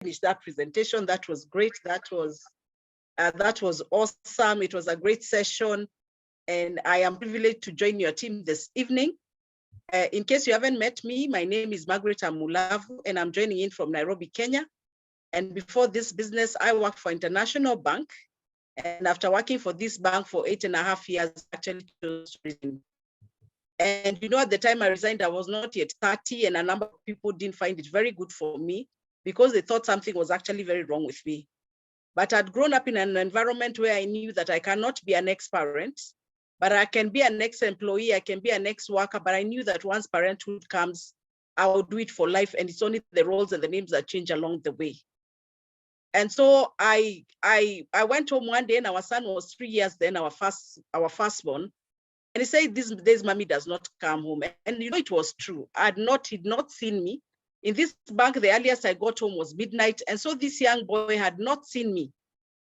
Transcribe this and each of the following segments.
finished that presentation. That was great. That was awesome. It was a great session. And I am privileged to join your team this evening. In case you haven't met me, my name is Margaret Amulavu, and I'm joining in from Nairobi, Kenya. And before this business, I worked for International Bank. And after working for this bank for 8.5 years, actually chose to resign. And you know, at the time I resigned, I was not yet 30, and a number of people didn't find it very good for me because they thought something was actually very wrong with me. But I'd grown up in an environment where I knew that I cannot be an ex-parent, but I can be an ex-employee, I can be an ex-worker, but I knew that once parenthood comes, I will do it for life, and it's only the roles and the names that change along the way. And so I went home one day, and our son was 3 years then, our firstborn, and he said, "These days, mommy does not come home." And you know, it was true. He'd not seen me. In this bank, the earliest I got home was midnight. And so this young boy had not seen me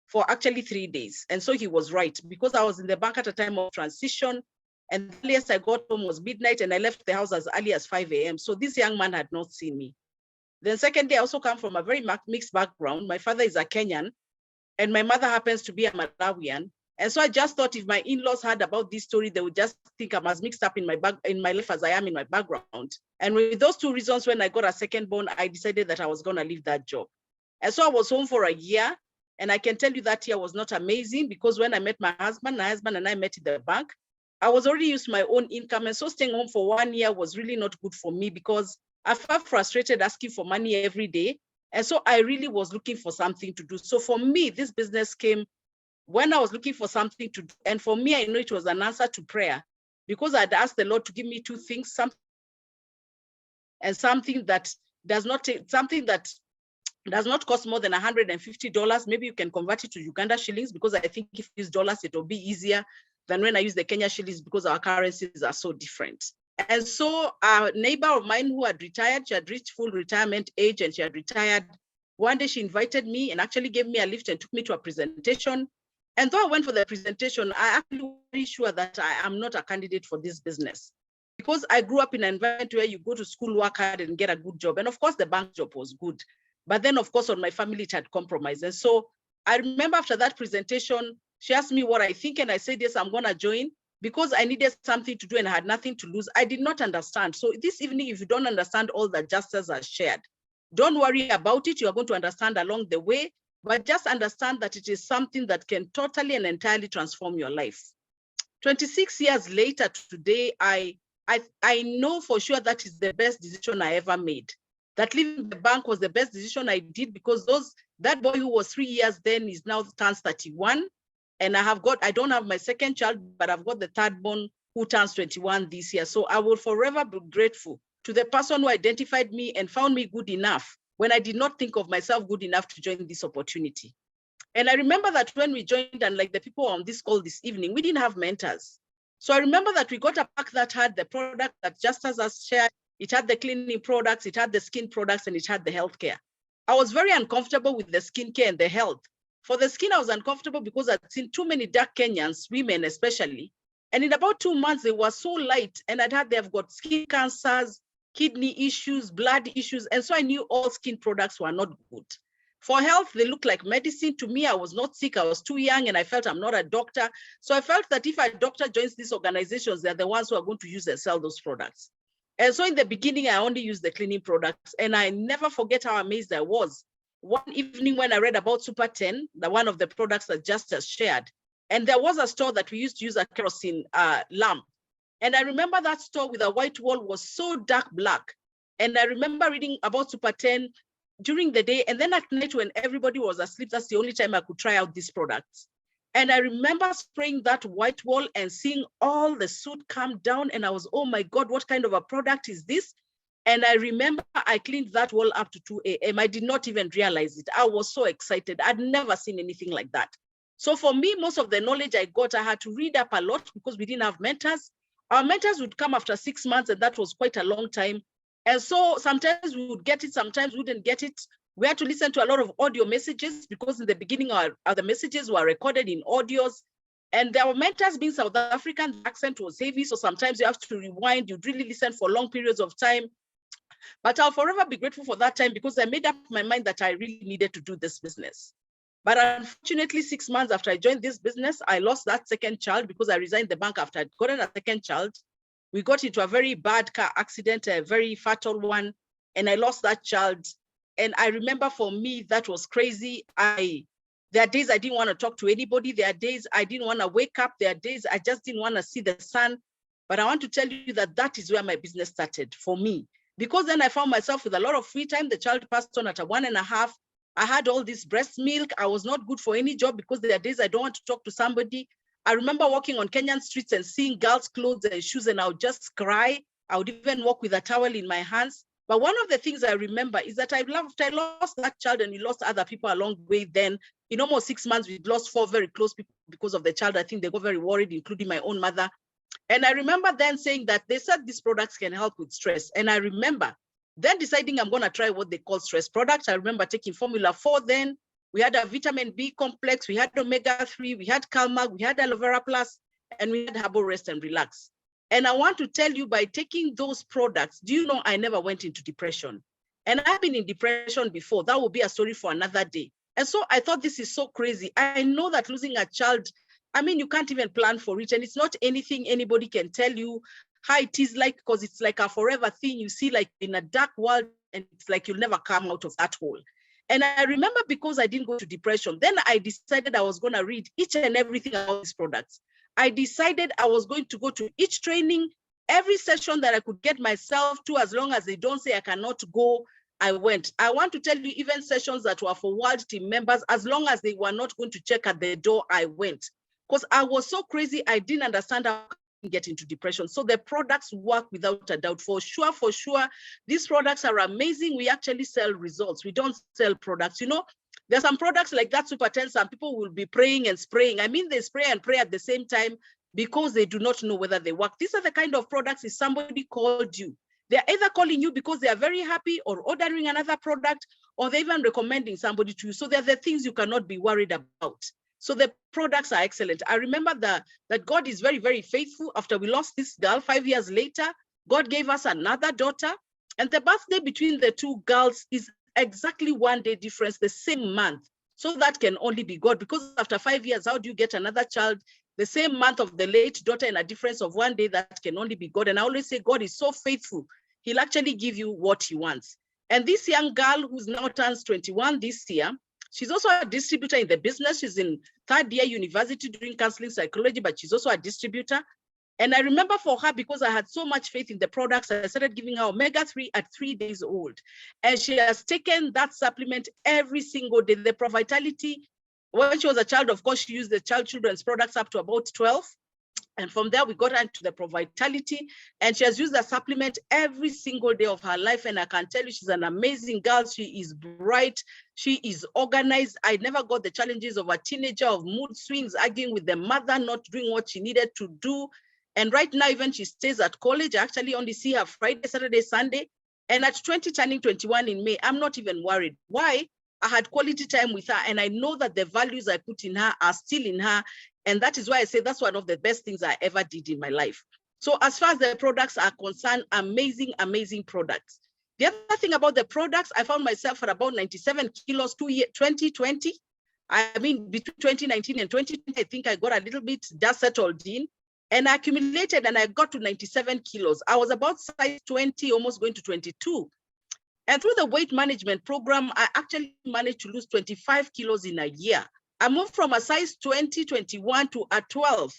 for actually 3 days. And so he was right, because I was in the bank at a time of transition, and the earliest I got home was midnight, and I left the house as early as 5 a.m. So this young man had not seen me. Then second day, I also come from a very mixed background. My father is a Kenyan, and my mother happens to be a Malawian. And so I just thought if my in-laws heard about this story, they would just think I'm as mixed up in my life as I am in my background. And with those two reasons, when I got a second born, I decided that I was going to leave that job. And so I was home for a year. And I can tell you that year was not amazing, because when I met my husband and I met in the bank, I was already used to my own income. And so staying home for 1 year was really not good for me, because I felt frustrated asking for money every day. And so I really was looking for something to do. So for me, this business came when I was looking for something to do. And for me, I know it was an answer to prayer, because I'd asked the Lord to give me two things, something that does not cost more than $150. Maybe you can convert it to Uganda shillings, because I think if you use dollars, it will be easier than when I use the Kenya shillings, because our currencies are so different. And so a neighbor of mine who had retired, she had reached full retirement age, and she had retired. One day she invited me and actually gave me a lift and took me to a presentation. And though I went for the presentation, I actually was very sure that I am not a candidate for this business, because I grew up in an environment where you go to school, work hard, and get a good job. And of course, the bank job was good. But then, of course, on my family, it had compromised. And so I remember after that presentation, she asked me what I think, and I said, yes, I'm going to join, because I needed something to do and I had nothing to lose. I did not understand. So this evening, if you don't understand all that Justice has shared, don't worry about it. You are going to understand along the way, but just understand that it is something that can totally and entirely transform your life. 26 years later today, I know for sure that is the best decision I ever made. That leaving the bank was the best decision I did, because that boy who was 3 years then is now turns 31. And I don't have my second child, but I've got the third born who turns 21 this year. So I will forever be grateful to the person who identified me and found me good enough when I did not think of myself good enough to join this opportunity. And I remember that when we joined, and like the people on this call this evening, we didn't have mentors. So I remember that we got a pack that had the product that Justice has shared. It had the cleaning products, it had the skin products, and it had the healthcare. I was very uncomfortable with the skincare and the health. For the skin, I was uncomfortable because I'd seen too many dark Kenyans, women especially. And in about 2 months, they were so light, and they've got skin cancers, kidney issues, blood issues. And so I knew all skin products were not good. For health, they look like medicine. To me, I was not sick. I was too young, and I felt I'm not a doctor. So I felt that if a doctor joins these organizations, they're the ones who are going to use and sell those products. And so in the beginning, I only used the cleaning products, and I never forget how amazed I was. One evening when I read about Super 10, one of the products that Justice shared, and there was a store that we used to use a kerosene lamp. And I remember that store with a white wall was so dark black. And I remember reading about Super 10 during the day, and then at night when everybody was asleep, that's the only time I could try out these products. And I remember spraying that white wall and seeing all the soot come down, and I was, oh my God, what kind of a product is this? And I remember I cleaned that wall up to 2 a.m. I did not even realize it. I was so excited. I'd never seen anything like that. So for me, most of the knowledge I got, I had to read up a lot because we didn't have mentors. Our mentors would come after 6 months, and that was quite a long time. And so sometimes we would get it, sometimes we wouldn't get it. We had to listen to a lot of audio messages, because in the beginning, the messages were recorded in audios. And our mentors being South African, the accent was heavy. So sometimes you have to rewind, you'd really listen for long periods of time. But I'll forever be grateful for that time because I made up my mind that I really needed to do this business. But unfortunately, 6 months after I joined this business, I lost that second child because I resigned the bank after I'd gotten a second child. We got into a very bad car accident, a very fatal one, and I lost that child. And I remember for me, that was crazy. There are days I didn't want to talk to anybody. There are days I didn't want to wake up. There are days I just didn't want to see the sun. But I want to tell you that that is where my business started for me. Because then I found myself with a lot of free time. The child passed on at 1.5. I had all this breast milk. I was not good for any job because there are days I don't want to talk to somebody. I remember walking on Kenyan streets and seeing girls' clothes and shoes, and I would just cry. I would even walk with a towel in my hands. But one of the things I remember is that I lost that child, and we lost other people along the way. Then in almost 6 months, we lost 4 very close people because of the child. I think they got very worried, including my own mother. And I remember then saying that they said these products can help with stress. And I remember then deciding I'm going to try what they call stress products. I remember taking Formula 4 then. We had a vitamin B complex, we had omega-3, we had Calmag, we had aloe vera plus, and we had Herbal Rest and Relax. And I want to tell you, by taking those products, do you know I never went into depression? And I've been in depression before. That will be a story for another day. And so I thought, this is so crazy. I know that losing a child, I mean, you can't even plan for it. And it's not anything anybody can tell you how it is like, because it's like a forever thing. You see, like in a dark world, and it's like you'll never come out of that hole. And I remember, because I didn't go to depression, then I decided I was going to read each and everything about these products. I decided I was going to go to each training, every session that I could get myself to, as long as they don't say I cannot go, I went. I want to tell you, even sessions that were for world team members, as long as they were not going to check at the door, I went. Because I was so crazy, I didn't understand how I get into depression. So the products work without a doubt. For sure, these products are amazing. We actually sell results. We don't sell products. You know, there's some products like that Super 10, some people will be praying and spraying. I mean, they spray and pray at the same time because they do not know whether they work. These are the kind of products, if somebody called you, they're either calling you because they are very happy or ordering another product, or they're even recommending somebody to you. So they're the things you cannot be worried about. So the products are excellent. I remember that God is very, very faithful. After we lost this girl, 5 years later, God gave us another daughter. And the birthday between the two girls is exactly 1 day difference, the same month. So that can only be God, because after 5 years, how do you get another child the same month of the late daughter and a difference of 1 day? That can only be God. And I always say God is so faithful. He'll actually give you what he wants. And this young girl, who's now turns 21 this year, she's also a distributor in the business. She's in 3rd year university doing counseling psychology, but she's also a distributor. And I remember for her, because I had so much faith in the products, I started giving her omega-3 at 3 days old. And she has taken that supplement every single day. The Pro Vitality, when she was a child, of course, she used the children's products up to about 12. And from there, we got her into the Pro Vitality, and she has used the supplement every single day of her life. And I can tell you, she's an amazing girl. She is bright. She is organized. I never got the challenges of a teenager, of mood swings, arguing with the mother, not doing what she needed to do. And right now, even she stays at college. I actually only see her Friday, Saturday, Sunday. And at 20, turning 21 in May, I'm not even worried. Why? I had quality time with her, and I know that the values I put in her are still in her. And that is why I say that's one of the best things I ever did in my life. So as far as the products are concerned, amazing, amazing products. The other thing about the products, I found myself at about 97 kilos 2020. I mean, between 2019 and 2020, I think I got a little bit just settled in, and I accumulated, and I got to 97 kilos. I was about size 20, almost going to 22. And through the weight management program, I actually managed to lose 25 kilos in a year. I moved from a size 20, 21 to a 12.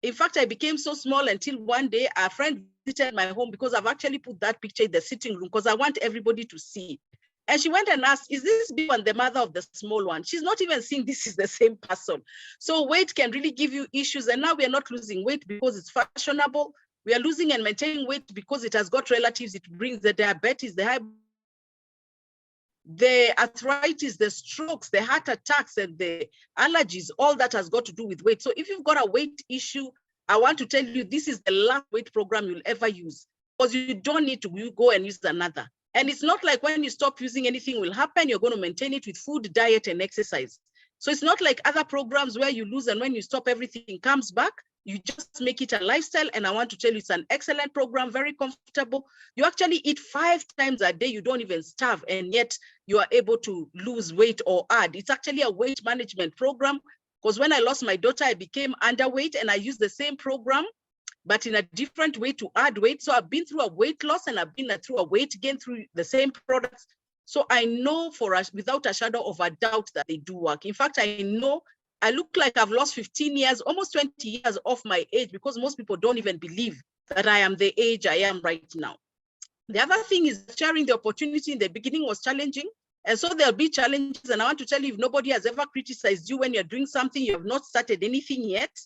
In fact, I became so small until one day a friend visited my home, because I've actually put that picture in the sitting room because I want everybody to see. And she went and asked, is this big one the mother of the small one? She's not even seeing this is the same person. So weight can really give you issues. And now we are not losing weight because it's fashionable. We are losing and maintaining weight because it has got relatives. It brings the diabetes, the high, the arthritis, the strokes, the heart attacks, and the allergies. All that has got to do with weight. So if you've got a weight issue, I want to tell you, this is the last weight program you'll ever use, because you don't need to go and use another. And it's not like when you stop using, anything will happen. You're going to maintain it with food, diet, and exercise. So it's not like other programs where you lose and when you stop, everything comes back. You just make it a lifestyle. And I want to tell you, it's an excellent program, very comfortable. You actually eat 5 times a day. You don't even starve. And yet you are able to lose weight or add. It's actually a weight management program. Because when I lost my daughter, I became underweight and I used the same program, but in a different way to add weight. So I've been through a weight loss and I've been through a weight gain through the same products. So I know for us, without a shadow of a doubt, that they do work. In fact, I know I look like I've lost 15 years, almost 20 years off my age, because most people don't even believe that I am the age I am right now. The other thing is sharing the opportunity in the beginning was challenging. And so there'll be challenges. And I want to tell you, if nobody has ever criticized you when you're doing something, you have not started anything yet.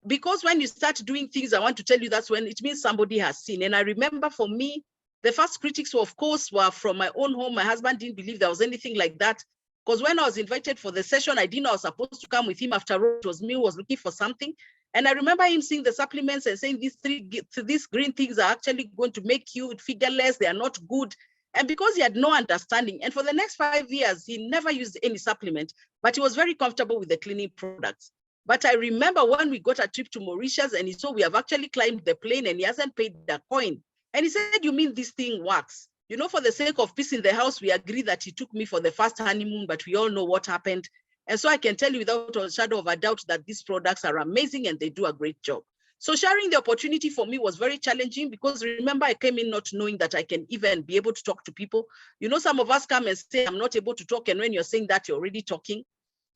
Because when you start doing things, I want to tell you that's when it means somebody has seen. And I remember for me, the first critics, of course, were from my own home. My husband didn't believe there was anything like that. Because when I was invited for the session, I didn't know I was supposed to come with him. After all, it was me who was looking for something. And I remember him seeing the supplements and saying these green things are actually going to make you figure less. They are not good. And because he had no understanding, and for the next 5 years, he never used any supplement, but he was very comfortable with the cleaning products. But I remember when we got a trip to Mauritius and he saw we have actually climbed the plane and he hasn't paid a coin. And he said, you mean this thing works? You know, for the sake of peace in the house, we agreed that he took me for the first honeymoon, but we all know what happened. And so I can tell you without a shadow of a doubt that these products are amazing and they do a great job. So sharing the opportunity for me was very challenging because remember, I came in not knowing that I can even be able to talk to people. You know, some of us come and say, I'm not able to talk. And when you're saying that, you're already talking.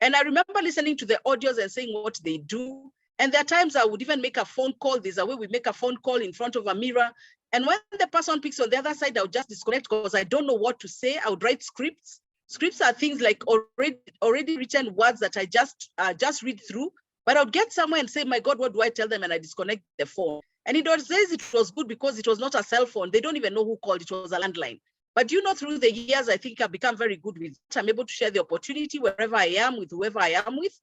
And I remember listening to the audios and saying what they do. And there are times I would even make a phone call. There's a way we make a phone call in front of a mirror. And when the person picks on the other side, I would just disconnect because I don't know what to say. I would write scripts. Scripts are things like already written words that I just read through. But I would get somewhere and say, my God, what do I tell them? And I disconnect the phone. And it says it was good because it was not a cell phone. They don't even know who called. It was a landline. But you know, through the years, I think I've become very good with it. I'm able to share the opportunity wherever I am with whoever I am with.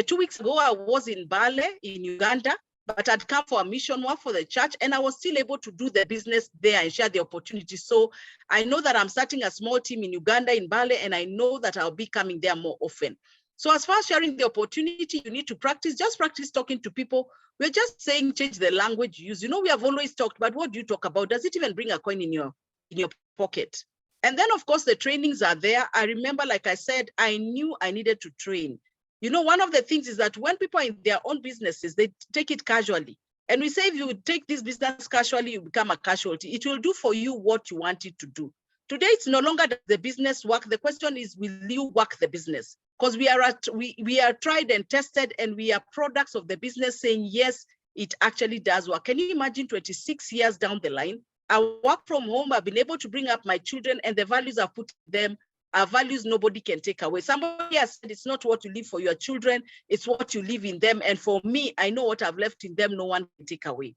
2 weeks ago, I was in Mbale in Uganda, but I'd come for a mission work for the church, and I was still able to do the business there and share the opportunity. So I know that I'm starting a small team in Uganda, in Mbale, and I know that I'll be coming there more often. So as far as sharing the opportunity, you need to practice, just practice talking to people. We're just saying, change the language you use. You know, we have always talked, but what do you talk about? Does it even bring a coin in your pocket? And then, of course, the trainings are there. I remember, like I said, I knew I needed to train. You know, one of the things is that when people are in their own businesses, they take it casually. And we say, if you take this business casually, you become a casualty. It will do for you what you want it to do. Today, it's no longer the business work. The question is, will you work the business? Because we are tried and tested, and we are products of the business saying, yes, it actually does work. Can you imagine 26 years down the line? I work from home. I've been able to bring up my children, and the values I've put in them are values nobody can take away. Somebody has said it's not what you leave for your children, it's what you leave in them. And for me, I know what I've left in them, no one can take away.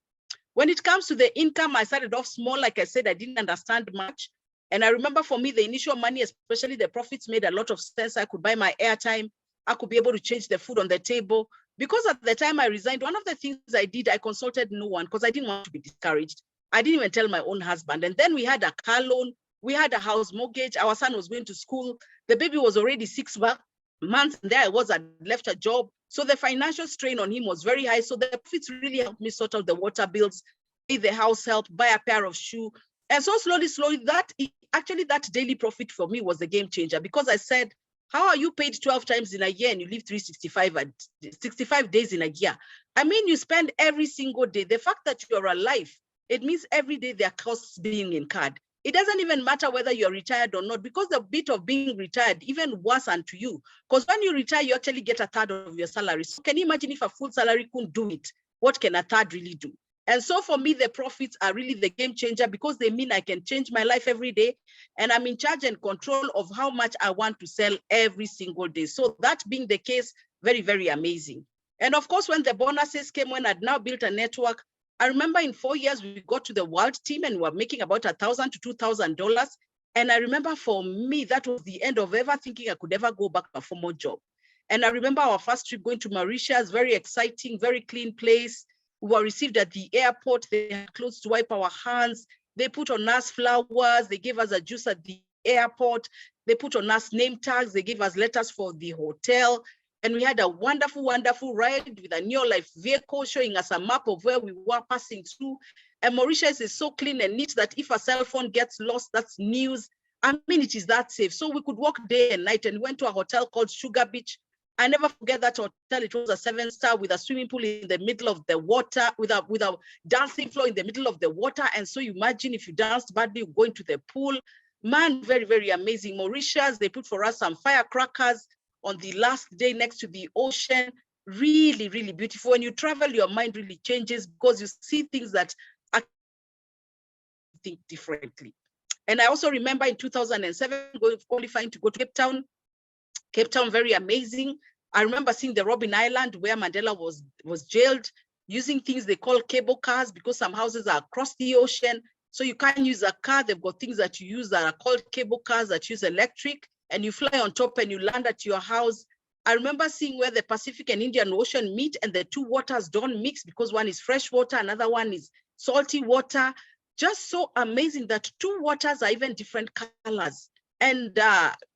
When it comes to the income, I started off small. Like I said, I didn't understand much. And I remember for me, the initial money, especially the profits, made a lot of sense. I could buy my airtime. I could be able to change the food on the table. Because at the time I resigned, one of the things I did, I consulted no one because I didn't want to be discouraged. I didn't even tell my own husband. And then we had a car loan. We had a house mortgage. Our son was going to school. The baby was already 6 months. And there I was, I left a job. So the financial strain on him was very high. So the profits really helped me sort out the water bills, pay the house help, buy a pair of shoes. And so slowly, that daily profit for me was the game changer, because I said, how are you paid 12 times in a year and you live 365 days in a year? I mean, you spend every single day. The fact that you're alive, it means every day there are costs being incurred. It doesn't even matter whether you're retired or not, because the bit of being retired, even worse unto you, because when you retire, you actually get a third of your salary. So can you imagine if a full salary couldn't do it? What can a third really do? And so for me, the profits are really the game changer, because they mean I can change my life every day, and I'm in charge and control of how much I want to sell every single day. So that being the case, very, very amazing. And of course, when the bonuses came, when I'd now built a network, I remember in 4 years, we got to the world team and we were making about $1,000 to $2,000. And I remember for me, that was the end of ever thinking I could ever go back to a formal job. And I remember our first trip going to Mauritius, very exciting, very clean place. We were received at the airport. They had clothes to wipe our hands. They put on us flowers. They gave us a juice at the airport. They put on us name tags. They gave us letters for the hotel. And we had a wonderful, wonderful ride with a Neolife vehicle showing us a map of where we were passing through. And Mauritius is so clean and neat that if a cell phone gets lost, that's news. I mean, it is that safe. So we could walk day and night, and went to a hotel called Sugar Beach. I never forget that hotel. It was a 7-star with a swimming pool in the middle of the water, with a dancing floor in the middle of the water. And so you imagine if you danced badly, going to the pool. Man, very, very amazing. Mauritius, they put for us some firecrackers on the last day next to the ocean. Really, really beautiful. When you travel, your mind really changes because you see things that I think differently. And I also remember in 2007, qualifying to go to Cape Town. Cape Town, very amazing. I remember seeing the Robben Island where Mandela was jailed, using things they call cable cars because some houses are across the ocean. So you can't use a car. They've got things that you use that are called cable cars that use electric, and you fly on top and you land at your house. I remember seeing where the Pacific and Indian Ocean meet and the two waters don't mix because one is fresh water, another one is salty water. Just so amazing that two waters are even different colors. And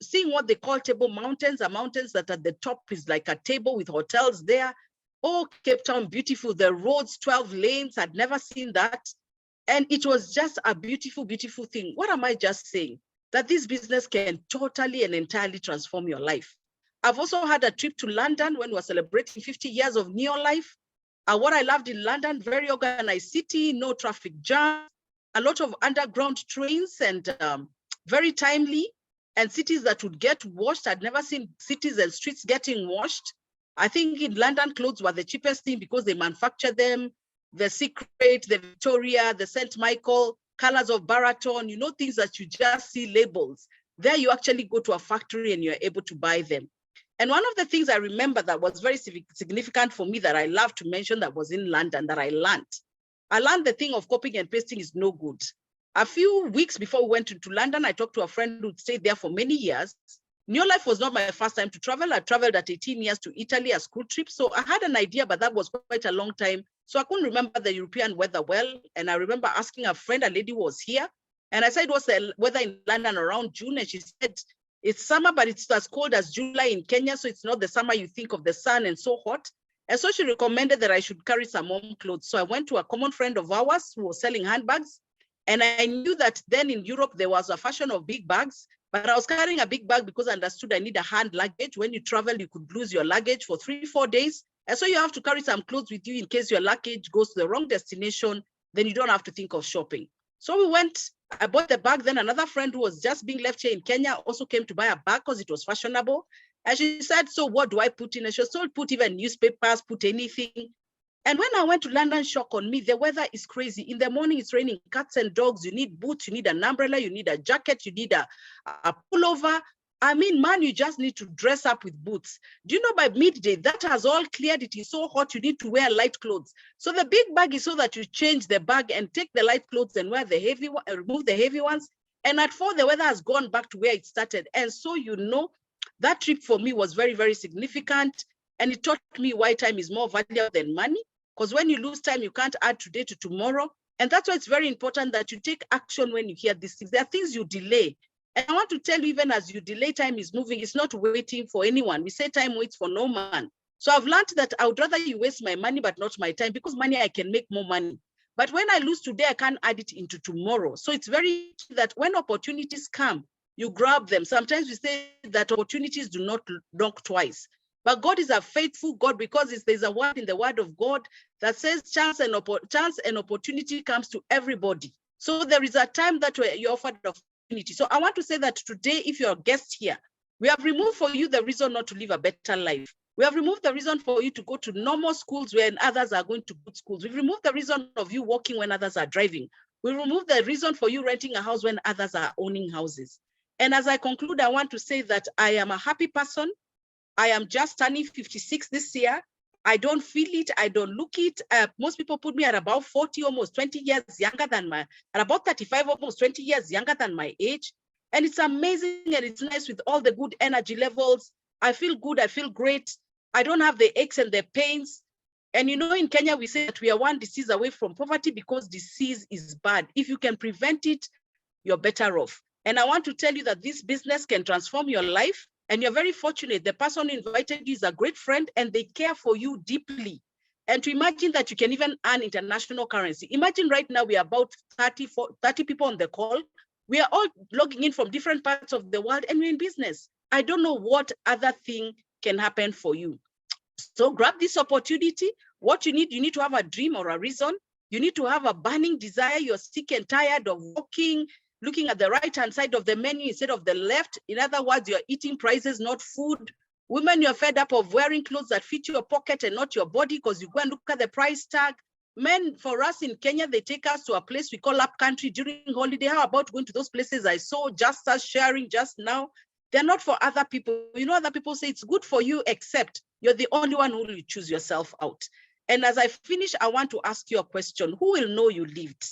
seeing what they call Table Mountains, are mountains that at the top is like a table with hotels there. Oh, Cape Town, beautiful. The roads, 12 lanes, I'd never seen that. And it was just a beautiful, beautiful thing. What am I just saying? That this business can totally and entirely transform your life. I've also had a trip to London when we were celebrating 50 years of Neolife. What I loved in London, very organized city, no traffic jam, a lot of underground trains, and very timely, and cities that would get washed. I'd never seen cities and streets getting washed. I think in London, clothes were the cheapest thing because they manufacture them. The Secret, the Victoria, the St. Michael, colors of Baraton, you know, things that you just see labels. There you actually go to a factory and you're able to buy them. And one of the things I remember that was very significant for me that I love to mention that was in London that I learned the thing of copying and pasting is no good. A few weeks before we went to London, I talked to a friend who stayed there for many years. Neolife was not my first time to travel. I traveled at 18 years to Italy, a school trip. So I had an idea, but that was quite a long time. So I couldn't remember the European weather well. And I remember asking a friend, a lady who was here, and I said, what's the weather in London around June? And she said, it's summer, but it's as cold as July in Kenya. So it's not the summer you think of the sun and so hot. And so she recommended that I should carry some warm clothes. So I went to a common friend of ours who was selling handbags. And I knew that then in Europe, there was a fashion of big bags, but I was carrying a big bag because I understood I need a hand luggage. When you travel, you could lose your luggage for 3-4 days. And so you have to carry some clothes with you in case your luggage goes to the wrong destination, then you don't have to think of shopping. So we went, I bought the bag. Then another friend who was just being left here in Kenya also came to buy a bag because it was fashionable. And she said, so what do I put in? And she was told, put even newspapers, put anything. And when I went to London, shock on me, the weather is crazy. In the morning, it's raining cats and dogs. You need boots, you need an umbrella, you need a jacket, you need a pullover. I mean, man, you just need to dress up with boots. Do you know by midday, that has all cleared. It is so hot, you need to wear light clothes. So the big bag is so that you change the bag and take the light clothes and wear the heavy one, remove the heavy ones. And at 4, the weather has gone back to where it started. And so, you know, that trip for me was very, very significant. And it taught me why time is more valuable than money. Because when you lose time, you can't add today to tomorrow. And that's why it's very important that you take action when you hear these things. There are things you delay. And I want to tell you, even as you delay, time is moving. It's not waiting for anyone. We say time waits for no man. So I've learned that I would rather you waste my money, but not my time, because money, I can make more money. But when I lose today, I can't add it into tomorrow. So it's very key that when opportunities come, you grab them. Sometimes we say that opportunities do not knock twice. But God is a faithful God, because there's a word in the word of God that says chance and opportunity comes to everybody. So there is a time that you're offered opportunity. So I want to say that today, if you're a guest here, we have removed for you the reason not to live a better life. We have removed the reason for you to go to normal schools when others are going to good schools. We've removed the reason of you walking when others are driving. We removed the reason for you renting a house when others are owning houses. And as I conclude, I want to say that I am a happy person. I am just turning 56 this year. I don't feel it. I don't look it. Most people put me at about 40, almost 20 years younger than at about 35, almost 20 years younger than my age. And it's amazing and it's nice with all the good energy levels. I feel good. I feel great. I don't have the aches and the pains. And you know, in Kenya, we say that we are one disease away from poverty because disease is bad. If you can prevent it, you're better off. And I want to tell you that this business can transform your life. And you're very fortunate. The person who invited you is a great friend and they care for you deeply. And to imagine that you can even earn international currency. Imagine right now we are about 30 people on the call. We are all logging in from different parts of the world and we're in business. I don't know what other thing can happen for you. So grab this opportunity. What you need to have a dream or a reason. You need to have a burning desire. You're sick and tired of walking, looking at the right-hand side of the menu instead of the left. In other words, you're eating prices, not food. Women, you're fed up of wearing clothes that fit your pocket and not your body because you go and look at the price tag. Men, for us in Kenya, they take us to a place we call up country during holiday. How about going to those places I saw just us sharing just now? They're not for other people. You know, other people say it's good for you, except you're the only one who will choose yourself out. And as I finish, I want to ask you a question. Who will know you lived?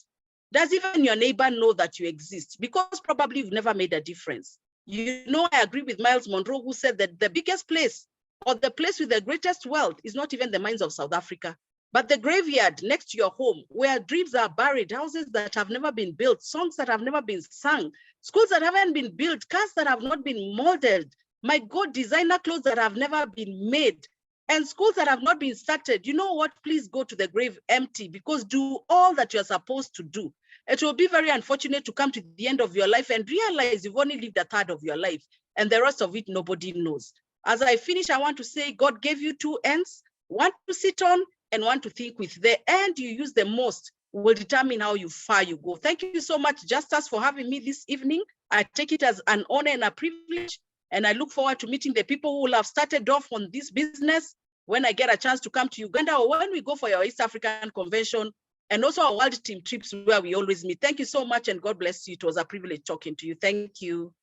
Does even your neighbor know that you exist? Because probably you've never made a difference. You know, I agree with Miles Monroe, who said that the biggest place or the place with the greatest wealth is not even the mines of South Africa, but the graveyard next to your home, where dreams are buried, houses that have never been built, songs that have never been sung, schools that haven't been built, cars that have not been modeled, my God, designer clothes that have never been made, and schools that have not been started. You know what? Please go to the grave empty, because do all that you're supposed to do. It will be very unfortunate to come to the end of your life and realize you've only lived a third of your life, and the rest of it nobody knows. As I finish, I want to say God gave you two ends, one to sit on and one to think with. The end you use the most will determine how far you go. Thank you so much, Justus, for having me this evening. I take it as an honor and a privilege, and I look forward to meeting the people who will have started off on this business when I get a chance to come to Uganda, or when we go for your East African convention, and also our world team trips where we always meet. Thank you so much, and God bless you. It was a privilege talking to you. Thank you.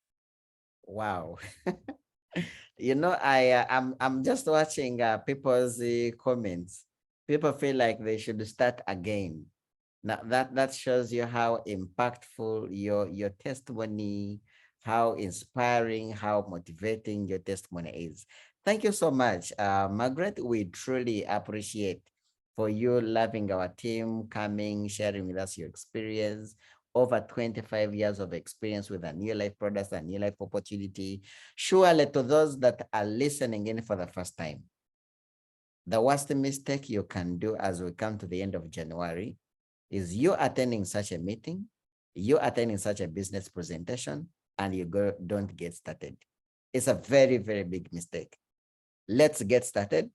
Wow. You know, I'm just watching people's comments. People feel like they should start again. Now that shows you how impactful your testimony, how inspiring, how motivating your testimony is. Thank you so much, Margaret. We truly appreciate for you loving our team, coming, sharing with us your experience. Over 25 years of experience with a new life products and new life opportunity. Surely to those that are listening in for the first time, the worst mistake you can do as we come to the end of January is you attending such a meeting, you attending such a business presentation, and you don't get started. It's a very, very big mistake. Let's get started.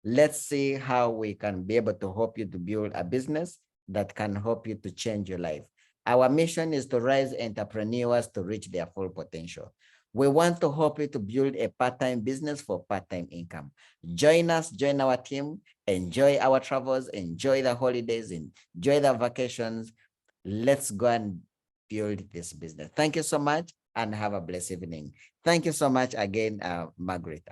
Let's see how we can be able to help you to build a business that can help you to change your life. Our mission is to raise entrepreneurs to reach their full potential. We want to help you to build a part-time business for part-time income. Join us, join our team, enjoy our travels, enjoy the holidays, enjoy the vacations. Let's go and build this business. Thank you so much and have a blessed evening. Thank you so much again, Margaret.